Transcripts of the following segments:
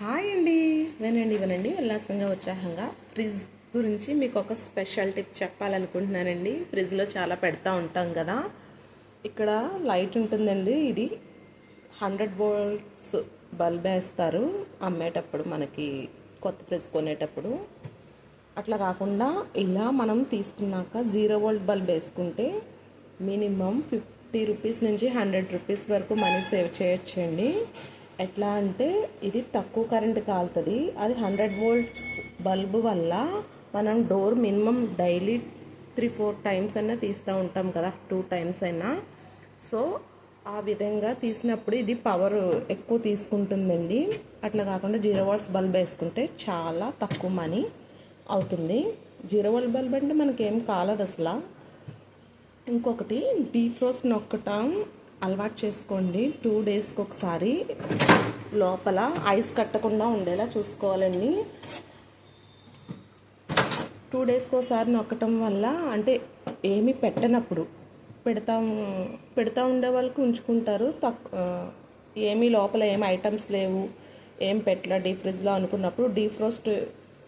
Hi అండి. వినండి ఉల్లాసంగా ఉత్సాహంగా ఫ్రిడ్జ్ గురించి మీకు ఒక స్పెషల్ టిప్ చెప్పాలనుకుంటున్నానండి. ఫ్రిడ్జ్లో చాలా పెడతా ఉంటాం కదా. ఇక్కడ లైట్ ఉంటుందండి. ఇది 100 వోల్ట్స్ బల్బ్ వేస్తారు అమ్మేటప్పుడు, మనకి కొత్త ఫ్రిడ్జ్ కొనేటప్పుడు. అట్లా కాకుండా ఇలా మనం తీసుకున్నాక 0 వోల్ట్ బల్బ్ వేసుకుంటే మినిమం 50 రూపీస్ నుంచి 100 రూపీస్ వరకు మనీ సేవ్ చేయొచ్చండి. ఎట్లా అంటే ఇది తక్కువ కరెంట్ కాలుతుంది. అది 100 వోల్ట్స్ బల్బు వల్ల మనం డోర్ మినిమం డైలీ 3-4 టైమ్స్ అయినా తీస్తూ ఉంటాం కదా, 2 టైమ్స్ అయినా. సో ఆ విధంగా తీసినప్పుడు ఇది పవర్ ఎక్కువ తీసుకుంటుందండి. అట్లా కాకుండా 0 వోల్ట్స్ బల్బ్ వేసుకుంటే చాలా తక్కువ మనీ అవుతుంది. 0 వోల్ట్ బల్బ్ అంటే మనకేం కాలదు అసలు. ఇంకొకటి, డీఫ్రోస్ట్ నొక్కటం అలవాటు చేసుకోండి. 2 డేస్కి ఒకసారి లోపల ఐస్ కట్టకుండా ఉండేలా చూసుకోవాలండి. 2 డేస్కి ఒకసారి నొక్కటం వల్ల, అంటే ఏమి పెట్టనప్పుడు పెడతా ఉండే వాళ్ళకి ఉంచుకుంటారు. ఏమీ లోపల ఏమి ఐటమ్స్ లేవు, ఏం పెట్టలే డీప్ ఫ్రిడ్జ్లో అనుకున్నప్పుడు డీఫ్రోస్ట్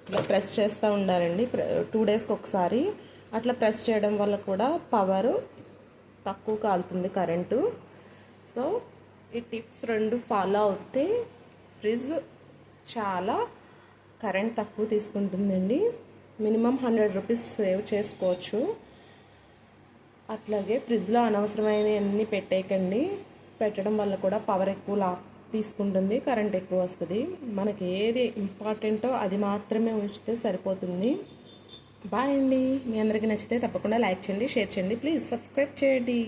ఇట్లా ప్రెస్ చేస్తూ ఉండాలండి. 2 డేస్కి ఒకసారి అట్లా ప్రెస్ చేయడం వల్ల కూడా పవరు తక్కువ కాలుతుంది, కరెంటు. సో ఈ టిప్స్ 2 ఫాలో అవుతే ఫ్రిడ్జ్ చాలా కరెంట్ తక్కువ తీసుకుంటుందండి. మినిమం 100 రూపీస్ సేవ్ చేసుకోవచ్చు. అట్లాగే ఫ్రిడ్జ్లో అనవసరమైనవన్నీ పెట్టేయకండి. పెట్టడం వల్ల కూడా పవర్ ఎక్కువ తీసుకుంటుంది, కరెంట్ ఎక్కువ వస్తుంది. మనకి ఏది ఇంపార్టెంటో అది మాత్రమే ఉంచితే సరిపోతుంది. బాయ్ అండి. మీ అందరికీ నచ్చితే తప్పకుండా లైక్ చేయండి, షేర్ చేయండి, ప్లీజ్ సబ్స్క్రైబ్ చేయండి.